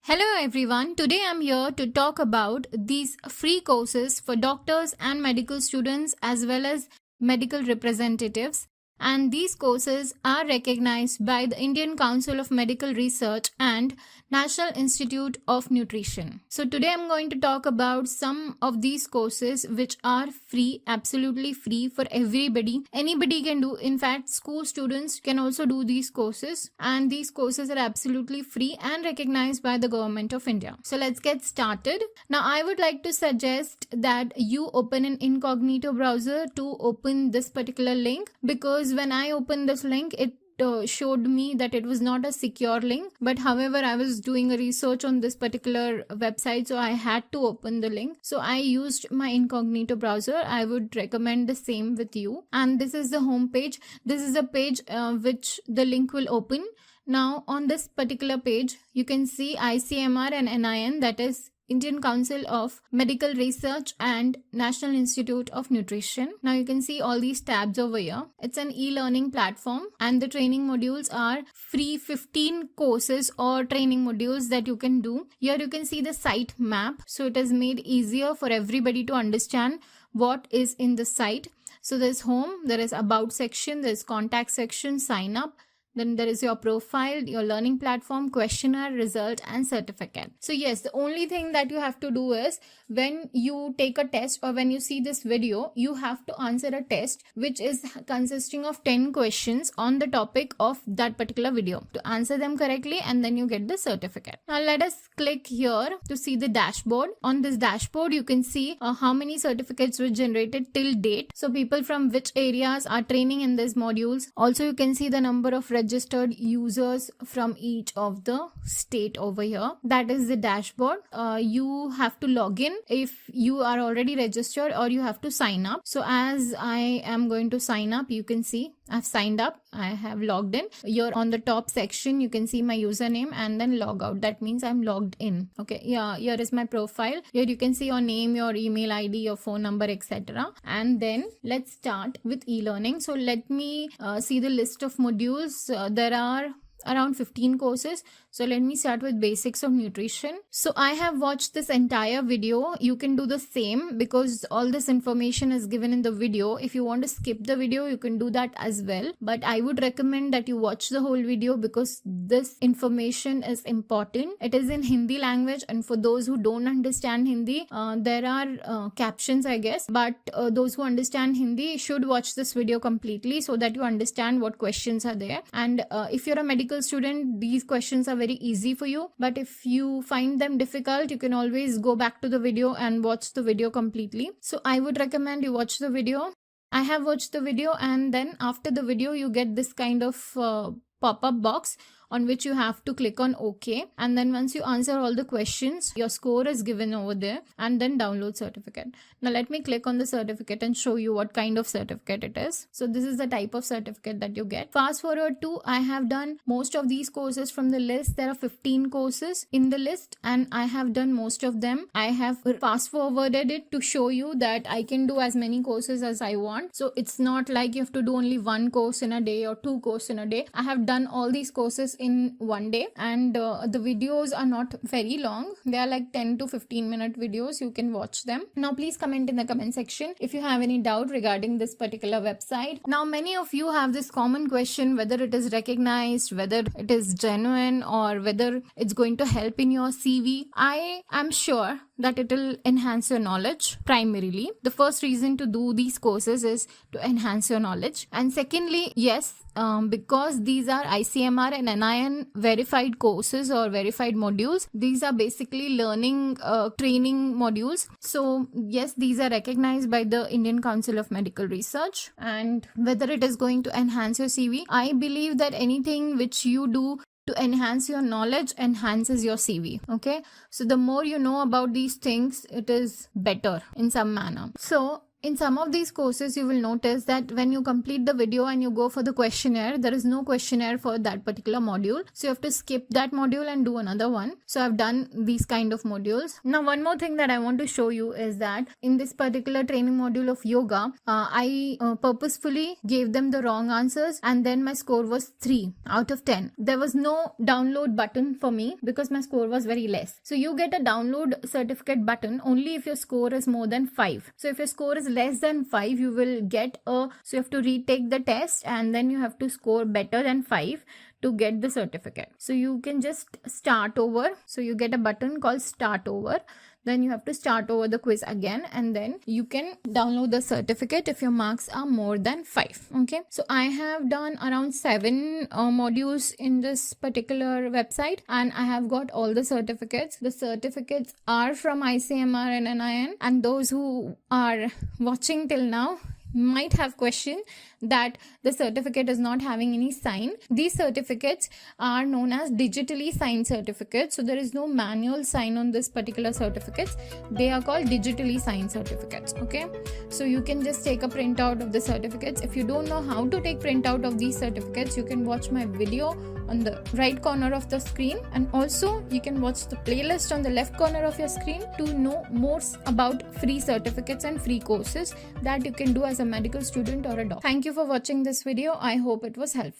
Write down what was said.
Hello everyone, today I'm here to talk about these free courses for doctors and medical students as well as medical representatives, and these courses are recognized by the Indian Council of Medical Research and National Institute of Nutrition. So today I'm going to talk about some of these courses which are free, absolutely free for everybody. Anybody can do. In fact, school students can also do these courses, and these courses are absolutely free and recognized by the government of India. So let's get started. Now I would like to suggest that you open an incognito browser to open this particular link, because when I opened this link it showed me that it was not a secure link, but however I was doing a research on this particular website, so I had to open the link. So I used my incognito browser. I would recommend the same with you. And this is the home page. This is a page which the link will open. Now on this particular page you can see ICMR and NIN, that is Indian Council of Medical Research and National Institute of Nutrition. Now you can see all these tabs over here. It's an e-learning platform and the training modules are free 15 courses or training modules that you can do. Here you can see the site map. So it has made easier for everybody to understand what is in the site. So there's home, there is about section, there's contact section, sign up. Then there is your profile, your learning platform, questionnaire, result and certificate. So yes, the only thing that you have to do is when you take a test or when you see this video, you have to answer a test which is consisting of 10 questions on the topic of that particular video. To answer them correctly and then you get the certificate. Now let us click here to see the dashboard. On this dashboard you can see how many certificates were generated till date. So people from which areas are training in these modules. Also you can see the number of registered users from each of the state over here. That is the dashboard. You have to log in if you are already registered, or you have to sign up. So as I am going to sign up, you can see I've signed up, I have logged in. Here on the top section you can see my username and then log out. That means I'm logged in. Okay, yeah, here is my profile. Here you can see your name, your email ID, your phone number, etc. And then let's start with e-learning. So let me see the list of modules. There are around 15 courses. So let me start with basics of nutrition. So I have watched this entire video. You can do the same because all this information is given in the video. If you want to skip the video, you can do that as well. But I would recommend that you watch the whole video because this information is important. It is in Hindi language, and for those who don't understand Hindi, there are captions, I guess. But those who understand Hindi should watch this video completely so that you understand what questions are there. And if you're a medical student, these questions are very easy for you, but if you find them difficult, you can always go back to the video and watch the video completely. So I would recommend you watch the video. I have watched the video, and then after the video you get this kind of pop-up box on which you have to click on OK, and then once you answer all the questions, your score is given over there, and then download certificate. Now let me click on the certificate and show you what kind of certificate it is. So this is the type of certificate that you get. Fast forward to, I have done most of these courses from the list. There are 15 courses in the list and I have done most of them. I have fast forwarded it to show you that I can do as many courses as I want. So it's not like you have to do only one course in a day or two courses in a day. I have done all these courses in one day, and the videos are not very long. They are like 10 to 15 minute videos. You can watch them. Now please comment in the comment section if you have any doubt regarding this particular website. Now many of you have this common question whether it is recognized, whether it is genuine, or whether it's going to help in your CV. I am sure that it will enhance your knowledge primarily. The first reason to do these courses is to enhance your knowledge, and secondly, yes, because these are ICMR and NIN verified courses or verified modules. These are basically learning training modules. So yes, these are recognized by the Indian Council of Medical Research. And whether it is going to enhance your CV, I believe that anything which you do to enhance your knowledge enhances your CV. Okay, so the more you know about these things, it is better in some manner. So In some of these courses, you will notice that when you complete the video and you go for the questionnaire, there is no questionnaire for that particular module. So you have to skip that module and do another one. So I've done these kind of modules. Now, one more thing that I want to show you is that in this particular training module of yoga, I purposefully gave them the wrong answers, and then my score was 3 out of 10. There was no download button for me because my score was very less. So you get a download certificate button only if your score is more than 5. So if your score is less than 5, you will get so you have to retake the test, and then you have to score better than 5 to get the certificate. So you can just start over. So you get a button called start over. Then you have to start over the quiz again, and then you can download the certificate if your marks are more than 5. Okay, so I have done around 7 modules in this particular website, and I have got all the certificates. The certificates are from ICMR and NIN, and those who are watching till now might have questioned that the certificate is not having any sign. These certificates are known as digitally signed certificates. So there is no manual sign on this particular certificates. They are called digitally signed certificates. Okay, so you can just take a printout of the certificates. If you don't know how to take printout of these certificates, you can watch my video on the right corner of the screen, and also you can watch the playlist on the left corner of your screen to know more about free certificates and free courses that you can do as a medical student or a doctor. Thank you for watching this video. I hope it was helpful.